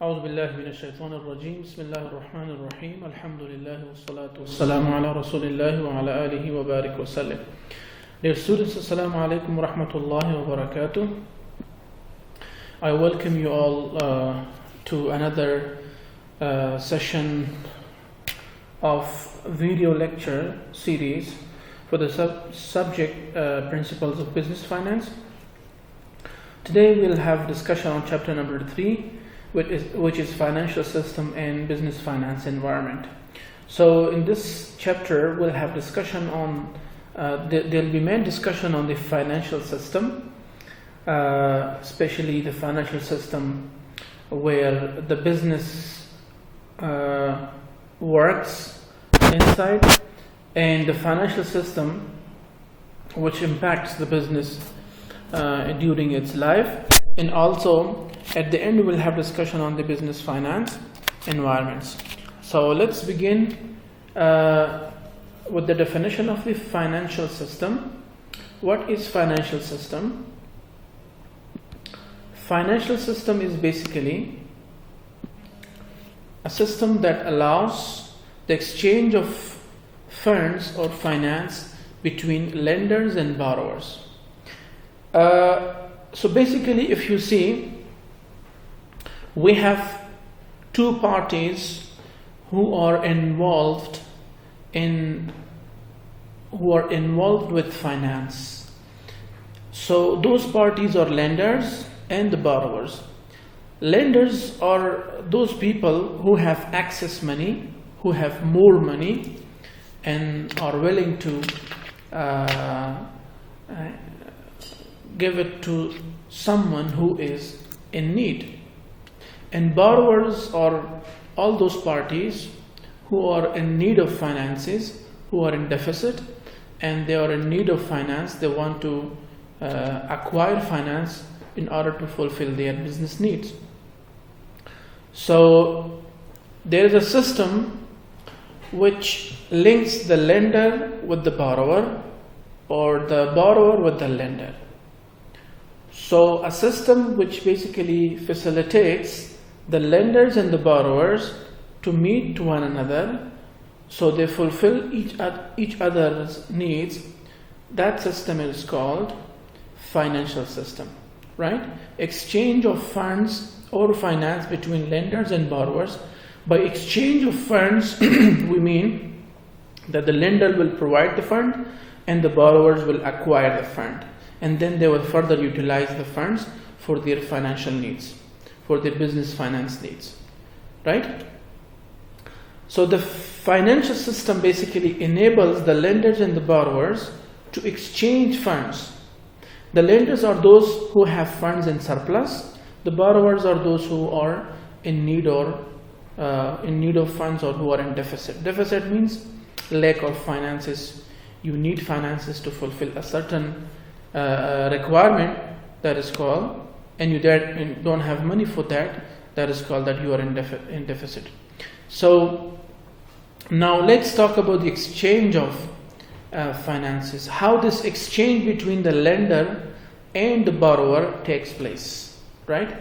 أعوذ بالله من الشيطان الرجيم بسم الله الرحمن الرحيم الحمد لله والصلاة والسلام على رسول الله وعلى آله وبارك وسلم. Dear students, Assalamu alaikum wa rahmatullahi wa barakatuh. I welcome you all to another session of video lecture series for the subject Principles of Business Finance. Today we'll have discussion on chapter number 3, which is Financial System and Business Finance Environment. So in this chapter we'll have discussion on there'll be main discussion on the financial system, especially the financial system where the business works inside, and the financial system which impacts the business during its life, and also at the end we'll have discussion on the business finance environments. So let's begin with the definition of the financial system. What is financial system? Financial system is basically a system that allows the exchange of funds or finance between lenders and borrowers. So basically, if you see, we have two parties who are involved with finance. So those parties are lenders and the borrowers. Lenders are those people who have access money, who have more money, and are willing to give it to someone who is in need. And borrowers are all those parties who are in need of finances, who are in deficit, and they are in need of finance. They want to acquire finance in order to fulfill their business needs. So there is a system which links the lender with the borrower, or the borrower with the lender. So a system which basically facilitates the lenders and the borrowers to meet one another, so they fulfill each other's needs. That system is called financial system, right? Exchange of funds or finance between lenders and borrowers. By exchange of funds, we mean that the lender will provide the fund and the borrowers will acquire the fund, and then they will further utilize the funds for their financial needs, for their business finance needs, right? So the financial system basically enables the lenders and the borrowers to exchange funds. The lenders are those who have funds in surplus. The borrowers are those who are in need or in need of funds, or who are in deficit. Deficit means lack of finances. You need finances to fulfill a certain requirement, that is called, and you don't have money for that, that is called that you are in deficit. So now let's talk about the exchange of finances, how this exchange between the lender and the borrower takes place, right?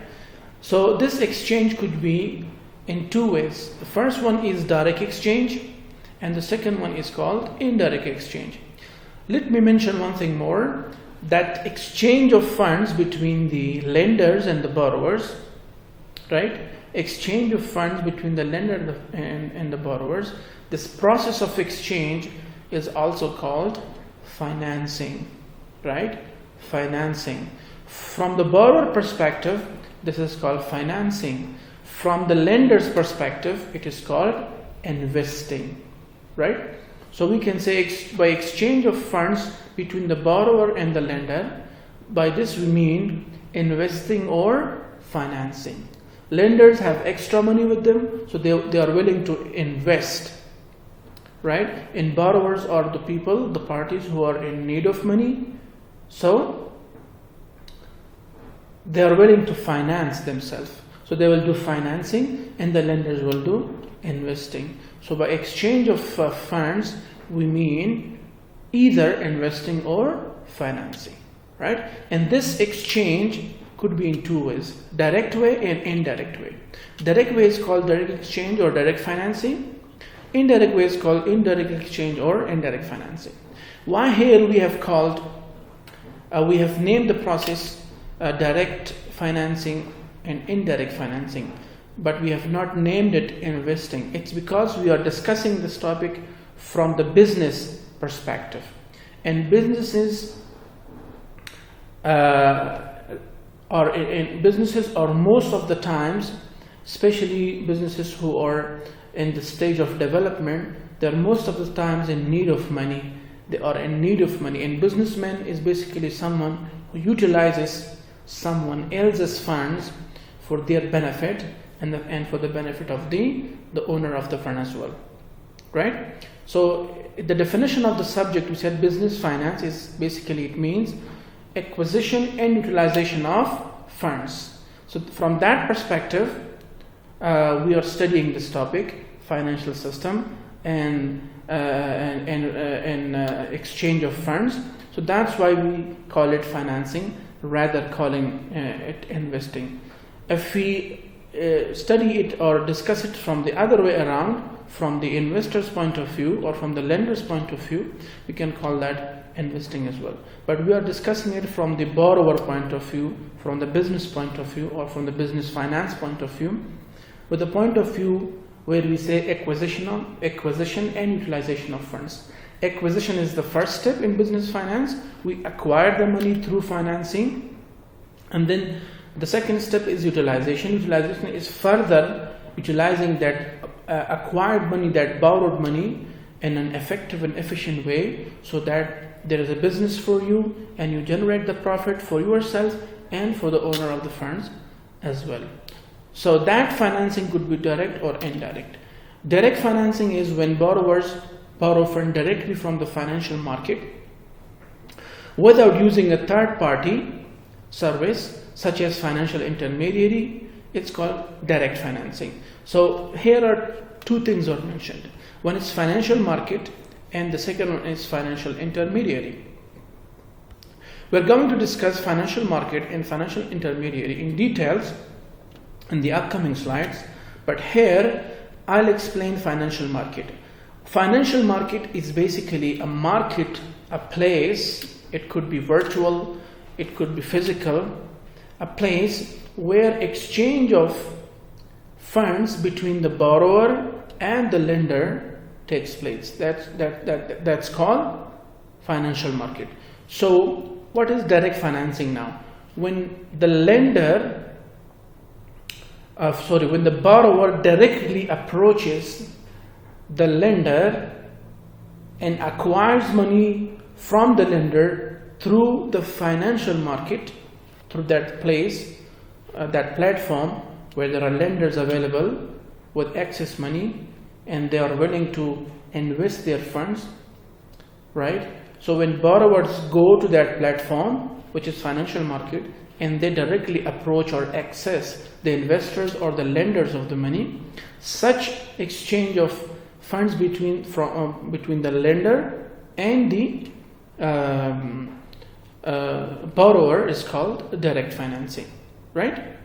So this exchange could be in two ways. The first one is direct exchange, and the second one is called indirect exchange. Let me mention one thing more, that exchange of funds between the lenders and the borrowers, right? Exchange of funds between the lender and the borrowers. This process of exchange is also called financing, right? Financing. From the borrower perspective, this is called financing. From the lender's perspective, it is called investing, right? So we can say by exchange of funds between the borrower and the lender, by this we mean investing or financing. Lenders have extra money with them, so they are willing to invest, right? And borrowers are the people, the parties who are in need of money, so they are willing to finance themselves. So they will do financing and the lenders will do investing. So by exchange of funds, we mean either investing or financing, right? And this exchange could be in two ways: direct way and indirect way. Direct way is called direct exchange or direct financing. Indirect way is called indirect exchange or indirect financing. Why here we have named the process direct financing and indirect financing, but we have not named it investing. It's because we are discussing this topic from the business perspective, and businesses are most of the times, especially businesses who are in the stage of development, they're most of the times in need of money. They are in need of money, and businessman is basically someone who utilizes someone else's funds for their benefit and for the benefit of the owner of the fund as well, right? So the definition of the subject, we said business finance is basically, it means acquisition and utilization of funds. So from that perspective, we are studying this topic, financial system and exchange of funds. So that's why we call it financing rather calling it investing. If we study it or discuss it from the other way around, from the investor's point of view or from the lender's point of view, we can call that investing as well. But we are discussing it from the borrower point of view, from the business point of view, or from the business finance point of view, with the point of view where we say acquisition and utilization of funds. Acquisition is the first step in business finance. We acquire the money through financing, and then the second step is utilization. Utilization is further utilizing that acquired money, that borrowed money, in an effective and efficient way, so that there is a business for you and you generate the profit for yourself and for the owner of the funds as well. So that financing could be direct or indirect. Direct financing is when borrowers borrow funds directly from the financial market without using a third party service such as financial intermediary. It's called direct financing. So here are two things are mentioned. One is financial market and the second one is financial intermediary. We're going to discuss financial market and financial intermediary in details in the upcoming slides, but here I'll explain financial market. Financial market is basically a market, a place. It could be virtual, it could be physical, a place where exchange of funds between the borrower and the lender takes place. That's called financial market. So what is direct financing now? When the when the borrower directly approaches the lender and acquires money from the lender through the financial market, through that place, that platform where there are lenders available with excess money and they are willing to invest their funds, right? So when borrowers go to that platform, which is financial market, and they directly approach or access the investors or the lenders of the money, such exchange of funds between the lender and the borrower is called direct financing, right?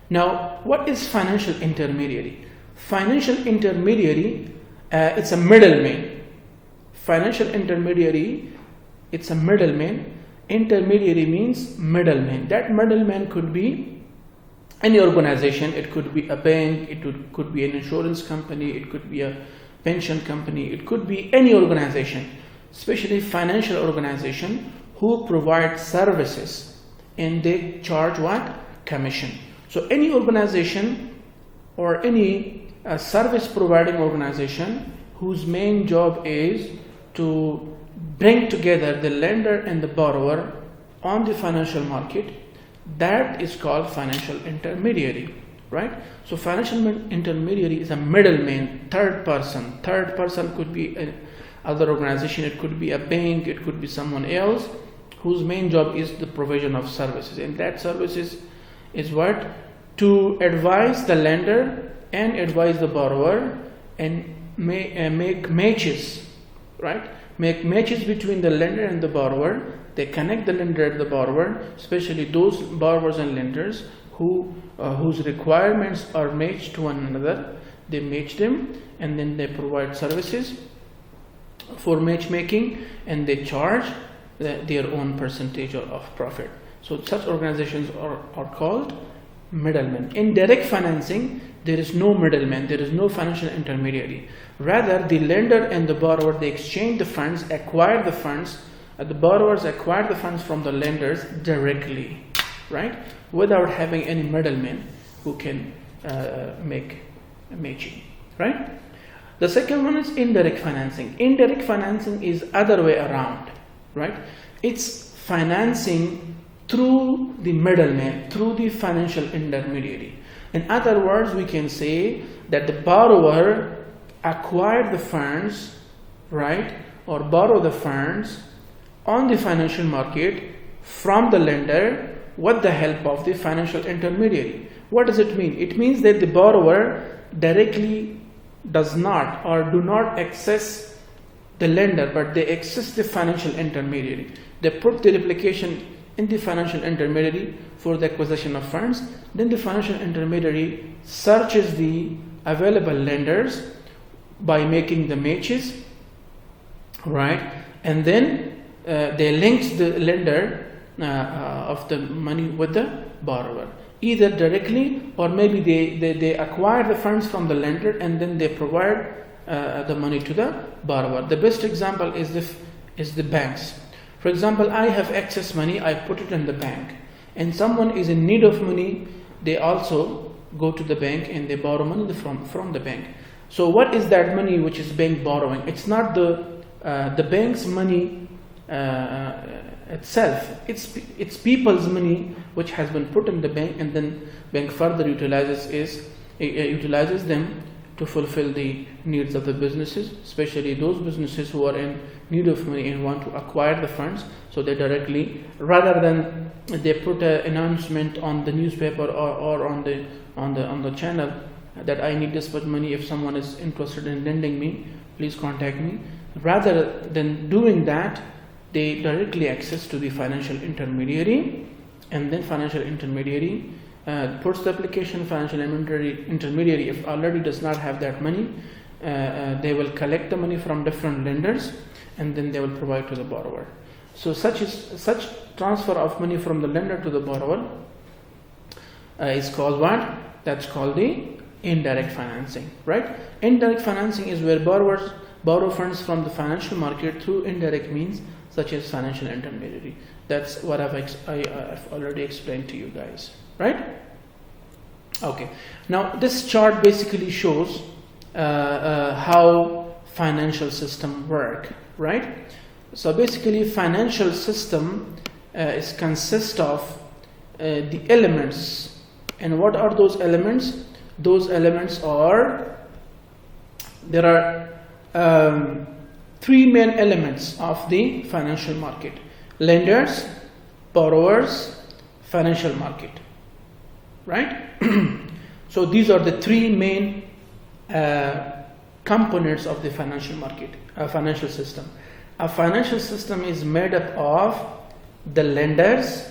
Now, what is financial intermediary? Financial intermediary, it's a middleman. Financial intermediary, it's a middleman. Intermediary means middleman. That middleman could be any organization. It could be a bank, it could be an insurance company, it could be a pension company, it could be any organization, especially financial organization who provide services and they charge what? Commission. So any organization or any service providing organization whose main job is to bring together the lender and the borrower on the financial market, that is called financial intermediary, right? So financial intermediary is a middleman, third person. Third person could be another organization, it could be a bank, it could be someone else whose main job is the provision of services, and that services is what? To advise the lender and advise the borrower and make matches, right? make matches between the lender and the borrower. They connect the lender and the borrower, especially those borrowers and lenders whose requirements are matched to one another. They match them, and then they provide services for matchmaking, and they charge their own percentage of profit. So such organizations are called middlemen. In direct financing, there is no middleman, there is no financial intermediary. Rather, the lender and the borrower, they exchange the funds, acquire the funds. The borrowers acquire the funds from the lenders directly, right? Without having any middleman who can make matching, right? The second one is indirect financing. Indirect financing is other way around, right? It's financing through the middleman, through the financial intermediary. In other words, we can say that the borrower acquired the funds, right, or borrow the funds on the financial market from the lender with the help of the financial intermediary. What does it mean? It means that the borrower directly does not or do not access the lender, but they access the financial intermediary. They put the application in the financial intermediary for the acquisition of funds. Then the financial intermediary searches the available lenders by making the matches, right? And then they link the lender of the money with the borrower, either directly or maybe they acquire the funds from the lender and then they provide the money to the borrower. The best example is the banks. For example, I have excess money, I put it in the bank, and someone is in need of money, they also go to the bank and they borrow money from the bank. So what is that money which is bank borrowing? It's not the bank's money itself. It's people's money which has been put in the bank, and then bank further utilizes them to fulfill the needs of the businesses, especially those businesses who are in need of money and want to acquire the funds. So they directly, rather than they put an announcement on the newspaper or on the channel that I need this much money, if someone is interested in lending me, please contact me. Rather than doing that, they directly access to the financial intermediary, and then financial intermediary puts the application. Financial intermediary, if already does not have that money, they will collect the money from different lenders, and then they will provide to the borrower. So such transfer of money from the lender to the borrower is called what? That's called the indirect financing, right? Indirect financing is where borrowers borrow funds from the financial market through indirect means such as financial intermediary. That's what I've already explained to you guys, right? Okay, now this chart basically shows how financial system work, right? So basically financial system consists of the elements. And what are those elements? Those elements are, there are three main elements of the financial market: lenders, borrowers, financial market, right? So these are the three main components of the financial market, financial system. A financial system is made up of the lenders,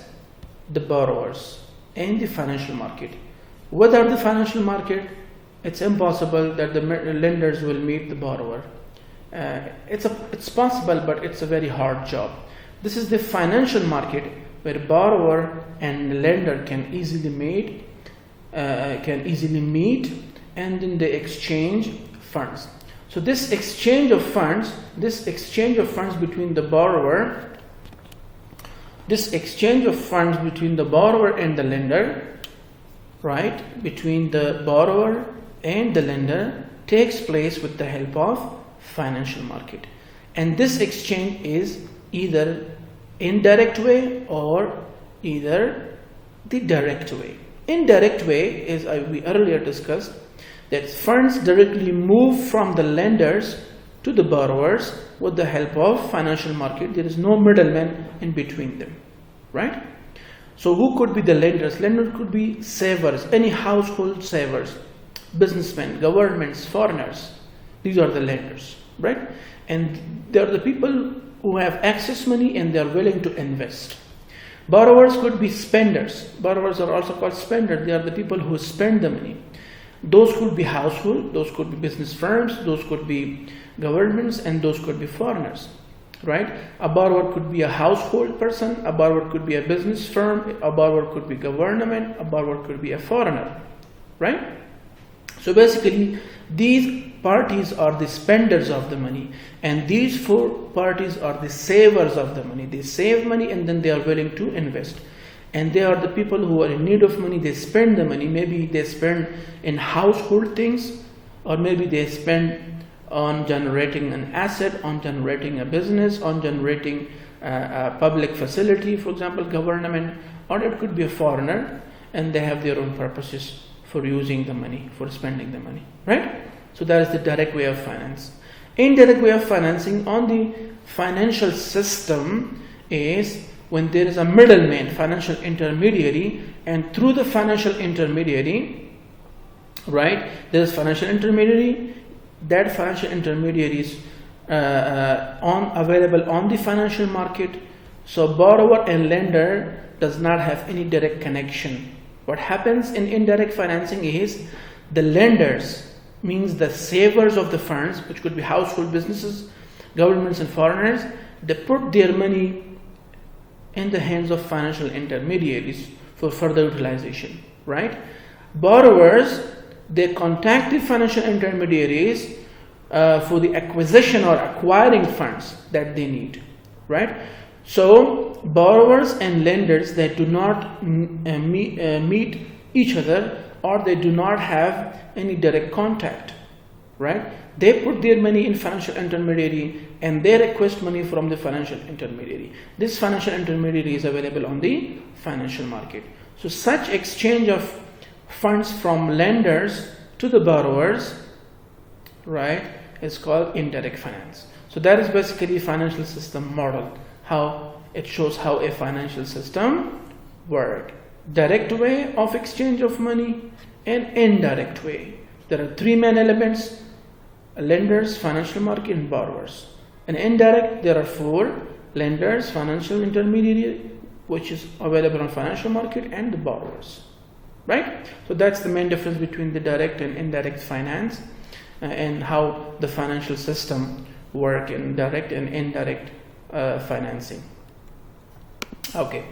the borrowers, and the financial market. Without the financial market, it's impossible that the lenders will meet the borrower. It's possible, but it's a very hard job. This is the financial market where borrower and lender can easily meet, and then they exchange funds. So this exchange of funds between the borrower, and the lender, right, between the borrower and the lender, takes place with the help of financial market. And this exchange is either indirect way or either the direct way. Indirect way is, we earlier discussed, that funds directly move from the lenders to the borrowers with the help of financial market. There is no middleman in between them, right? So who could be the lenders? Lenders could be savers, any household savers, businessmen, governments, foreigners. These are the lenders, right? And they are the people who have excess money and they are willing to invest. Borrowers could be spenders. Borrowers are also called spenders. They are the people who spend the money. Those could be household, those could be business firms, those could be governments, and those could be foreigners, right? A borrower could be a household person, a borrower could be a business firm, a borrower could be government, a borrower could be a foreigner, right? So basically, these parties are the spenders of the money, and these four parties are the savers of the money. They save money and then they are willing to invest. And they are the people who are in need of money. They spend the money. Maybe they spend in household things, or maybe they spend on generating an asset, on generating a business, on generating a public facility, for example, government, or it could be a foreigner, and they have their own purposes for using the money, for spending the money, right? So that is the direct way of finance. Indirect way of financing on the financial system is when there is a middleman, financial intermediary, and through the financial intermediary, right, there is financial intermediary, that financial intermediary is available on the financial market. So borrower and lender does not have any direct connection. What happens in indirect financing is the lenders, means the savers of the funds, which could be household businesses, governments and foreigners, they put their money in the hands of financial intermediaries for further utilization, right? Borrowers, they contact the financial intermediaries for the acquisition or acquiring funds that they need, right? So borrowers and lenders, they do not meet each other, or they do not have any direct contact, right? They put their money in financial intermediary and they request money from the financial intermediary. This financial intermediary is available on the financial market. So such exchange of funds from lenders to the borrowers, right, is called indirect finance. So that is basically financial system model, how it shows how a financial system works. Direct way of exchange of money and indirect way. There are three main elements: lenders, financial market, and borrowers. And indirect, there are four: lenders, financial intermediary, which is available on financial market, and the borrowers, right? So that's the main difference between the direct and indirect finance, and how the financial system work in direct and indirect financing. Okay.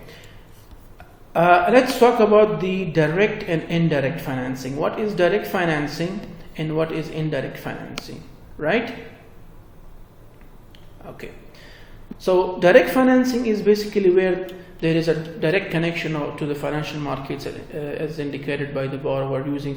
Let's talk about the direct and indirect financing. What is direct financing and what is indirect financing, right? Okay. So direct financing is basically where there is a direct connection to the financial markets as indicated by the borrower using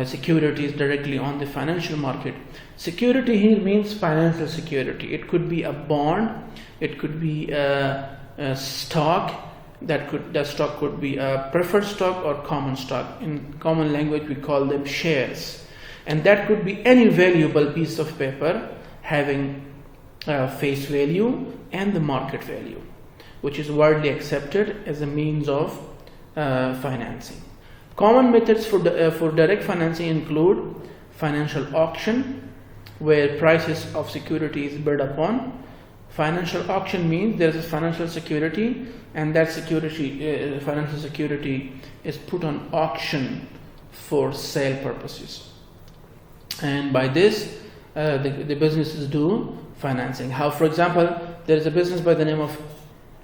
securities directly on the financial market. Security here means financial security. It could be a bond, it could be a stock. That stock could be a preferred stock or common stock. In common language, we call them shares. And that could be any valuable piece of paper having face value and the market value, which is widely accepted as a means of financing. Common methods for direct financing include financial auction, where prices of security is bid upon. Financial auction means there is a financial security, and that security, financial security, is put on auction for sale purposes. And by this, the businesses do financing. How, for example, there is a business by the name of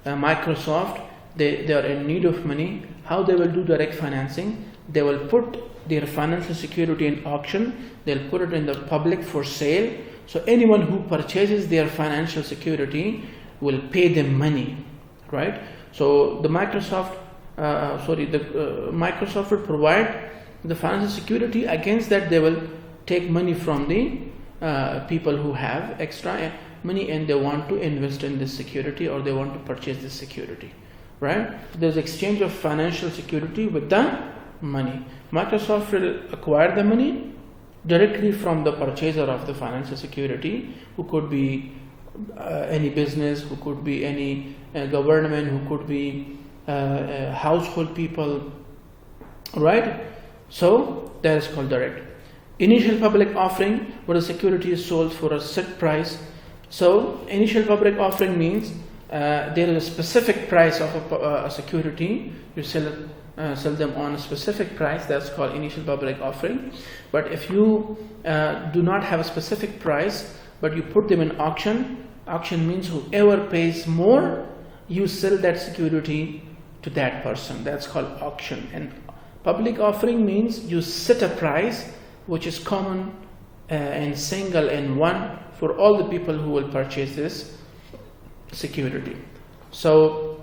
Microsoft. They are in need of money. How they will do direct financing? They will put their financial security in auction. They'll put it in the public for sale. So anyone who purchases their financial security will pay them money, right? So the Microsoft will provide the financial security. Against that, they will take money from the people who have extra money and they want to invest in this security, or they want to purchase this security, right? There's exchange of financial security with the money. Microsoft will acquire the money directly from the purchaser of the financial security, who could be any business, who could be any government, who could be household people, right? So that is called direct. Initial public offering, where the security is sold for a set price. So initial public offering means there is a specific price of a security. You sell them on a specific price. That's called initial public offering. But if you do not have a specific price, but you put them in auction, auction means whoever pays more, you sell that security to that person. That's called auction. And public offering means you set a price which is common and single and one for all the people who will purchase this security. So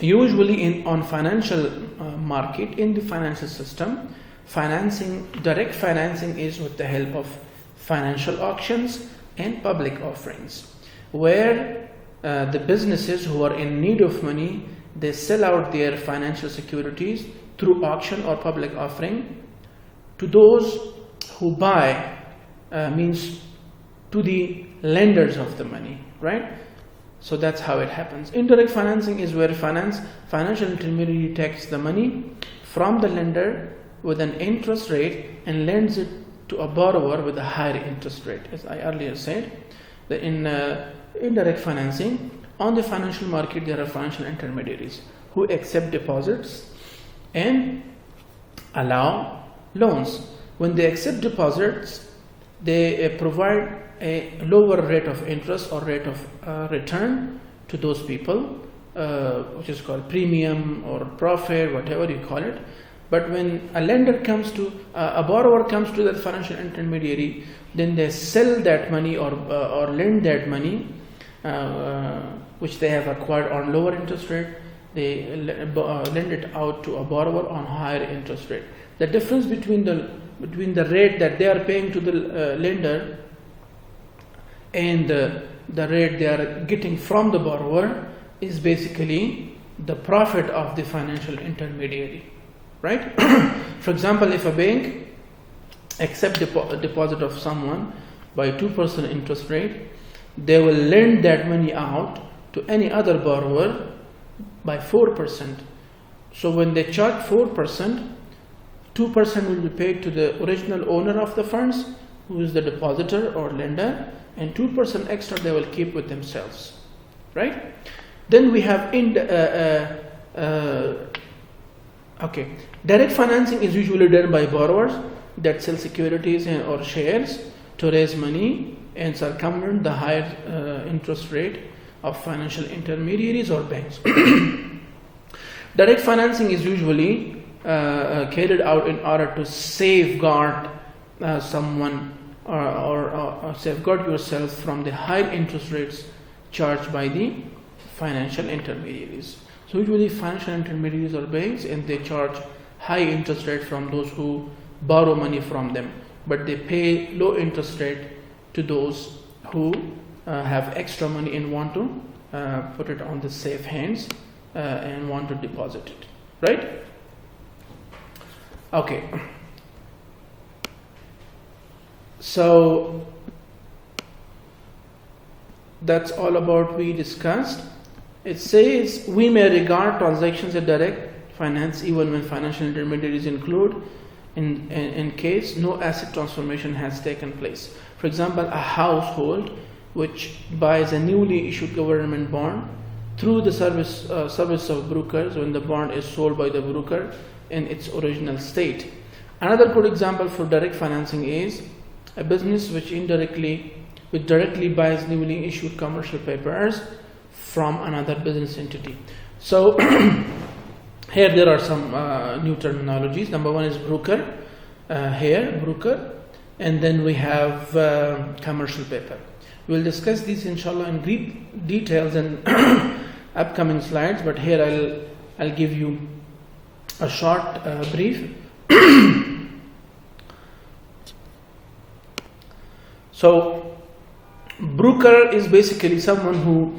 usually on financial market, in the financial system, direct financing is with the help of financial auctions and public offerings, where the businesses who are in need of money, they sell out their financial securities through auction or public offering to those who buy, means to the lenders of the money, right? So that's how it happens. Indirect financing is where financial intermediary takes the money from the lender with an interest rate and lends it to a borrower with a higher interest rate. As I earlier said, that in indirect financing, on the financial market there are financial intermediaries who accept deposits and allow loans. When they accept deposits, they provide a lower rate of interest or rate of return to those people, which is called premium or profit, whatever you call it. But when a borrower comes to that financial intermediary, then they sell that money or lend that money, which they have acquired on lower interest rate. They lend it out to a borrower on higher interest rate. The difference between the rate that they are paying to the lender and the rate they are getting from the borrower is basically the profit of the financial intermediary, right? For example, if a bank accepts a deposit of someone by 2% interest rate, they will lend that money out to any other borrower by 4%. So when they charge 4%, 2% will be paid to the original owner of the funds, who is the depositor or lender, and 2% extra they will keep with themselves, right? Then we have direct financing is usually done by borrowers that sell securities or shares to raise money and circumvent the higher interest rate of financial intermediaries or banks. Direct financing is usually carried out in order to safeguard someone or safeguard yourself from the high interest rates charged by the financial intermediaries. So usually financial intermediaries are banks, and they charge high interest rate from those who borrow money from them, but they pay low interest rate to those who have extra money and want to put it on the safe hands and want to deposit it, right? Okay. So that's all about we discussed. It says we may regard transactions as direct finance even when financial intermediaries include in case no asset transformation has taken place. For example, a household which buys a newly issued government bond through the service of brokers when the bond is sold by the broker in its original state. Another good example for direct financing is a business which directly buys newly issued commercial papers from another business entity. So here there are some new terminologies. Number one is broker, broker, and then we have commercial paper. We'll discuss these inshallah in great details in upcoming slides, but here I'll give you a short brief. So broker is basically someone who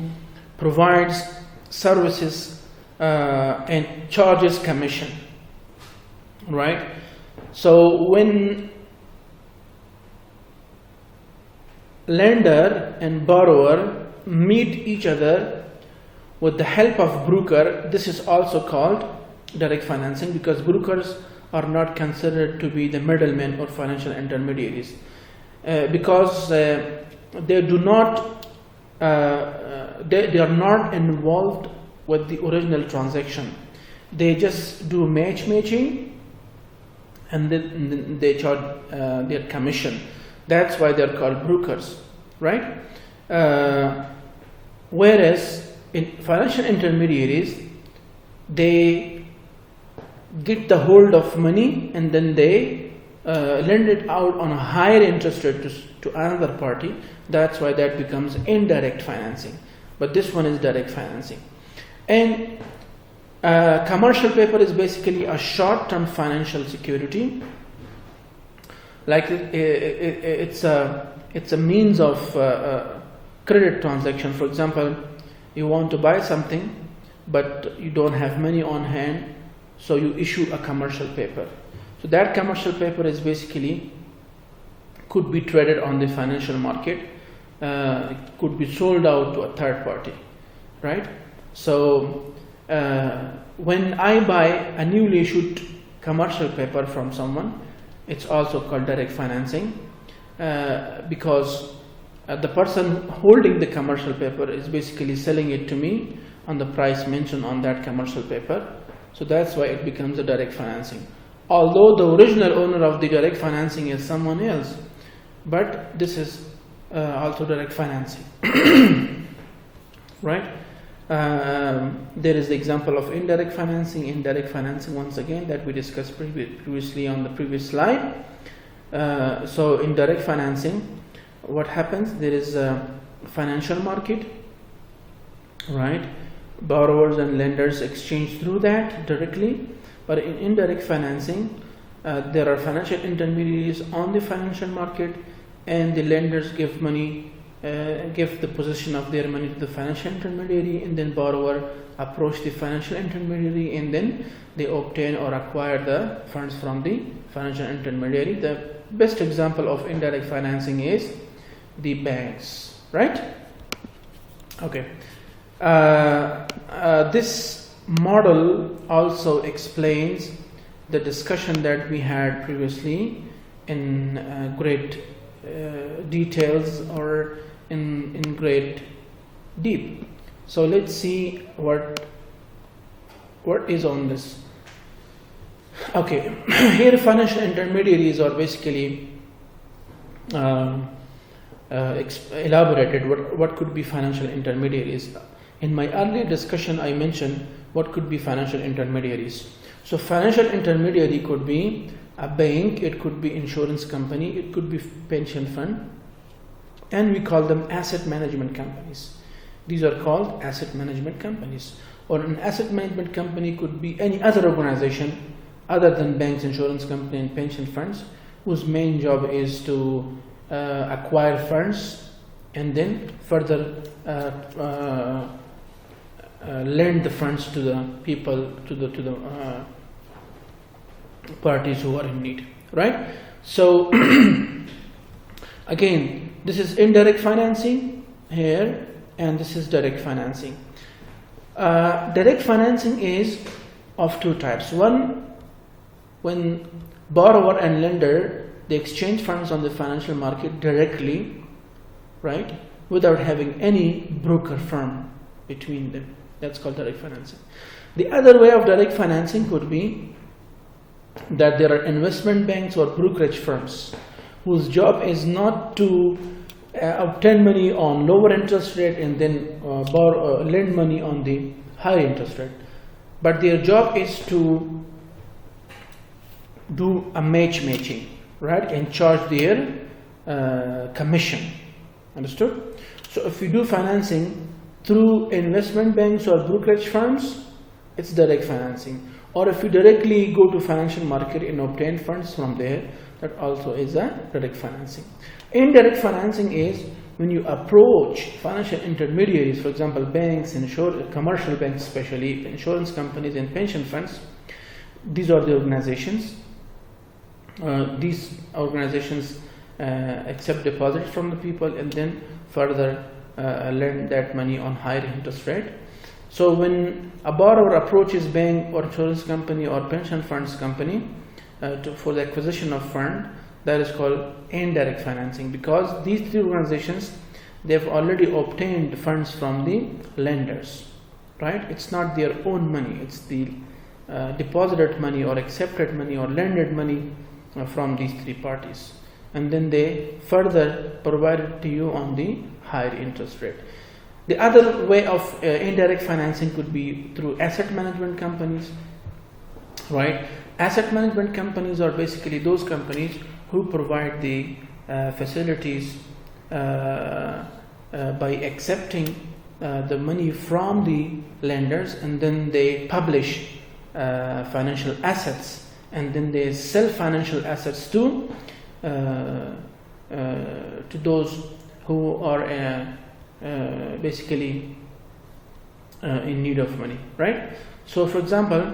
provides services and charges commission, right? So when lender and borrower meet each other with the help of broker, this is also called direct financing, because brokers are not considered to be the middlemen or financial intermediaries because they do not they are not involved with the original transaction. They just do matching and then they charge their commission. That's why they're called brokers, right? Whereas in financial intermediaries, they get the hold of money and then they lend it out on a higher interest rate to another party. That's why that becomes indirect financing. But this one is direct financing. And commercial paper is basically a short-term financial security. Like it's a means of credit transaction. For example, you want to buy something, but you don't have money on hand, so you issue a commercial paper. So that commercial paper is basically could be traded on the financial market, could be sold out to a third party, right? So when I buy a newly issued commercial paper from someone, it's also called direct financing because the person holding the commercial paper is basically selling it to me on the price mentioned on that commercial paper. So that's why it becomes a direct financing. Although the original owner of the direct financing is someone else, but this is also direct financing, right? There is the example of indirect financing. Indirect financing, once again, that we discussed previously on the previous slide. So indirect financing, what happens? There is a financial market, right? Borrowers and lenders exchange through that directly. But in indirect financing, there are financial intermediaries on the financial market, and the lenders give money, give the possession of their money to the financial intermediary, and then borrower approach the financial intermediary, and then they obtain or acquire the funds from the financial intermediary. The best example of indirect financing is the banks, right? Okay. This model also explains the discussion that we had previously in great details or in great deep. So let's see what is on this. Okay, here financial intermediaries are basically elaborated what could be financial intermediaries. In my earlier discussion, I mentioned what could be financial intermediaries. So financial intermediary could be a bank, it could be insurance company, it could be pension fund, and we call them asset management companies. These are called asset management companies. Or an asset management company could be any other organization other than banks, insurance company, and pension funds, whose main job is to acquire funds and then further lend the funds to the people, to the parties who are in need, right? So again, this is indirect financing here, and this is direct financing. Direct financing is of two types. One, when borrower and lender, they exchange funds on the financial market directly, right, without having any broker firm between them. That's called direct financing. The other way of direct financing could be that there are investment banks or brokerage firms whose job is not to obtain money on lower interest rate and then lend money on the higher interest rate, but their job is to do a matching, right, and charge their commission. Understood? So if you do financing through investment banks or brokerage firms, it's direct financing. Or if you directly go to financial market and obtain funds from there, that also is a direct financing. Indirect financing is when you approach financial intermediaries, for example, banks, commercial banks, especially insurance companies and pension funds. These are the organizations. These organizations accept deposits from the people and then further lend that money on higher interest rate. So when a borrower approaches bank or insurance company or pension funds company, for the acquisition of fund, that is called indirect financing, because these three organizations, they've already obtained funds from the lenders, right? It's not their own money, it's the deposited money or accepted money or lended money from these three parties, and then they further provide it to you on the higher interest rate. The other way of indirect financing could be through asset management companies, right? Asset management companies are basically those companies who provide the facilities by accepting the money from the lenders, and then they publish financial assets, and then they sell financial assets to those who are basically in need of money, right? So for example,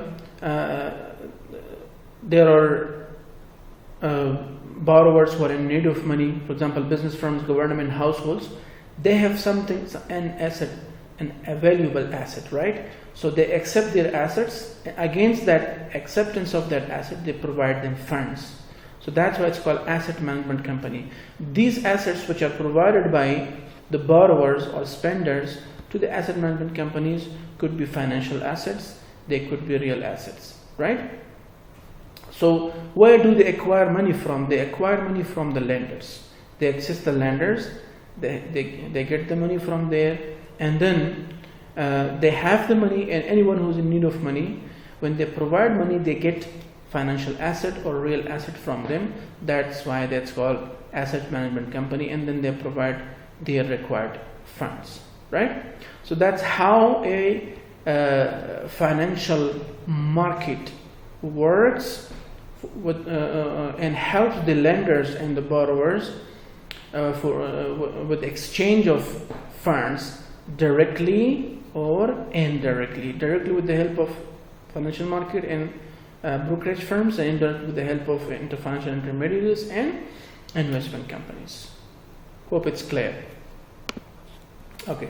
there are borrowers who are in need of money, for example business firms, government, households. They have something, an asset, a valuable asset, right? So they accept their assets. Against that acceptance of that asset, they provide them funds. So that's why it's called asset management company. These assets which are provided by the borrowers or spenders to the asset management companies could be financial assets, they could be real assets, right? So where do they acquire money from? They acquire money from the lenders. They access the lenders, they get the money from there, and then they have the money, and anyone who's in need of money, when they provide money, they get financial asset or real asset from them. That's why that's called asset management company, and then they provide their required funds, right? So that's how a financial market works with, and helps the lenders and the borrowers with exchange of funds directly or indirectly. Directly with the help of financial market and brokerage firms, and indirectly with the help of financial intermediaries and investment companies. Hope it's clear. Okay.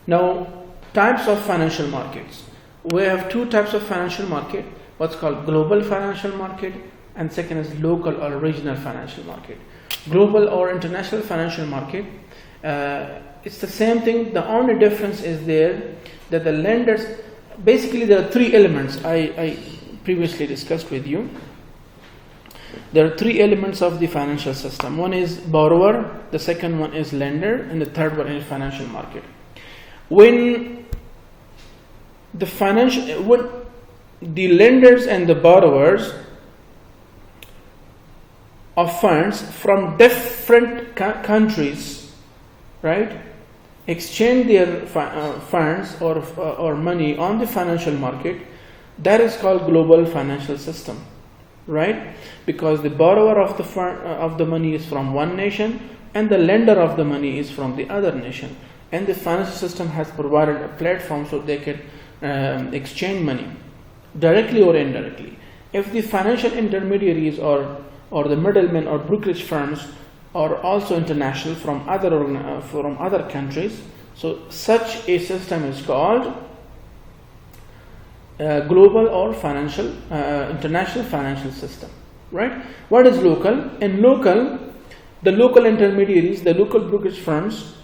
Now, types of financial markets. We have two types of financial market. What's called global financial market, and second is local or regional financial market. Global or international financial market, it's the same thing. The only difference is there that the lenders, basically there are three elements I previously discussed with you. There are three elements of the financial system. One is borrower, the second one is lender, and the third one is financial market. When the lenders and the borrowers of funds from different countries, right, exchange their funds or money on the financial market, that is called global financial system, right? Because the borrower of the money is from one nation, and the lender of the money is from the other nation, and the financial system has provided a platform so they can exchange money directly or indirectly. If the financial intermediaries or the middlemen or brokerage firms are also international from other countries, so such a system is called global or international financial system, right? What is local? In local, the local intermediaries, the local brokerage firms,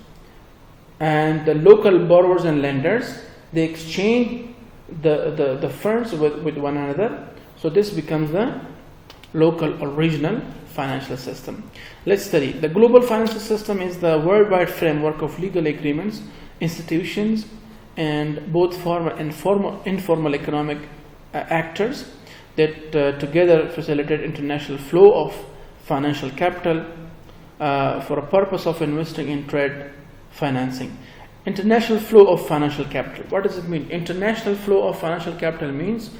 and the local borrowers and lenders, they exchange the funds with one another. So this becomes the local or regional financial system. Let's study. The global financial system is the worldwide framework of legal agreements, institutions, and both formal and informal economic actors that together facilitate international flow of financial capital for a purpose of investing in trade financing. International flow of financial capital. What does it mean? International flow of financial capital means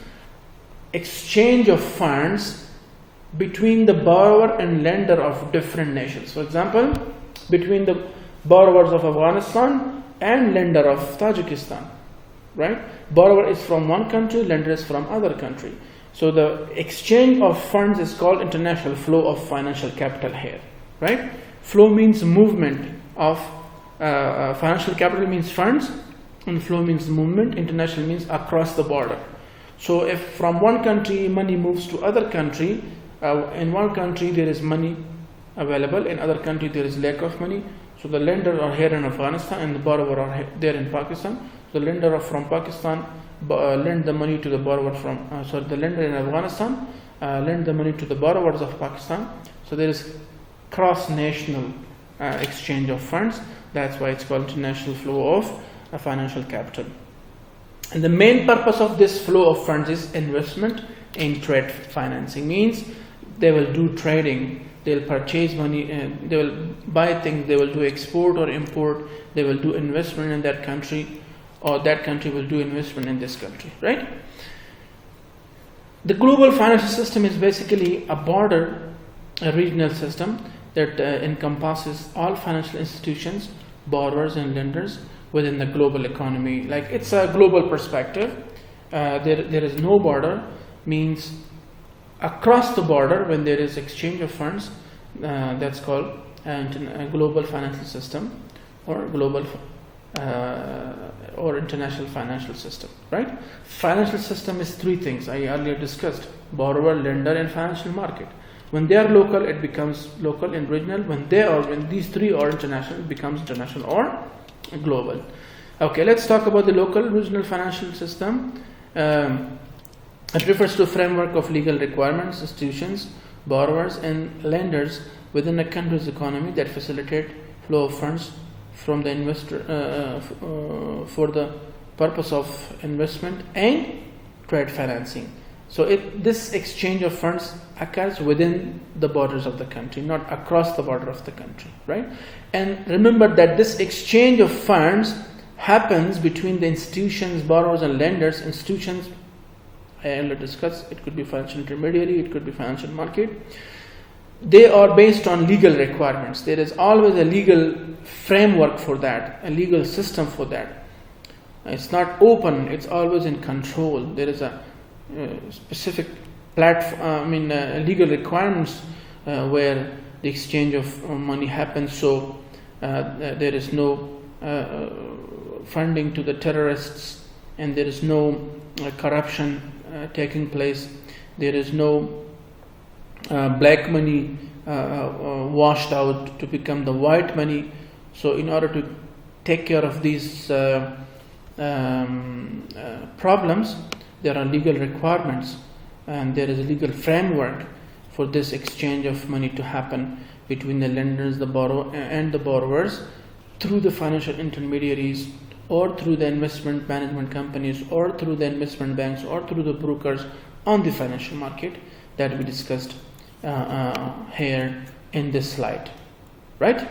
exchange of funds between the borrower and lender of different nations. For example, between the borrowers of Afghanistan and lender of Tajikistan, right? Borrower is from one country, lender is from other country. So the exchange of funds is called international flow of financial capital here, right? Flow means movement of financial capital means funds, and flow means movement. International means across the border. So if from one country money moves to other country, In one country there is money available, in other country there is lack of money. So the lender are here in Afghanistan and the borrower are there in Pakistan. The lender from Pakistan lend the money to the borrower from the lender in Afghanistan lend the money to the borrowers of Pakistan. So there is cross-national exchange of funds. That's why it's called international flow of financial capital. And the main purpose of this flow of funds is investment in trade financing. Means they will do trading, they will purchase money, they will buy things, they will do export or import, they will do investment in that country, or that country will do investment in this country, right? The global financial system is basically a regional system that encompasses all financial institutions, borrowers and lenders within the global economy. Like, it's a global perspective. There is no border, means across the border when there is exchange of funds, that's called a global financial system or global or international financial system, right? Financial system is three things I earlier discussed: borrower, lender and financial market. When they are local, it becomes local and regional. When these three are international, it becomes international or global. Okay, let's talk about the local regional financial system. It refers to a framework of legal requirements, institutions, borrowers and lenders within a country's economy that facilitate flow of funds from the investor for the purpose of investment and trade financing. So this exchange of funds occurs within the borders of the country, not across the border of the country, right? And remember that this exchange of funds happens between the institutions, borrowers and lenders. Institutions, I earlier discussed, it could be financial intermediary, it could be financial market. They are based on legal requirements. There is always a legal framework for that, a legal system for that. It's not open, it's always in control. There is a specific legal requirements where the exchange of money happens. So there is no funding to the terrorists, and there is no corruption taking place. There is no black money washed out to become the white money. So in order to take care of these problems, there are legal requirements and there is a legal framework for this exchange of money to happen between the lenders, the borrower and the borrowers, through the financial intermediaries, or through the investment management companies, or through the investment banks, or through the brokers on the financial market that we discussed here in this slide, right?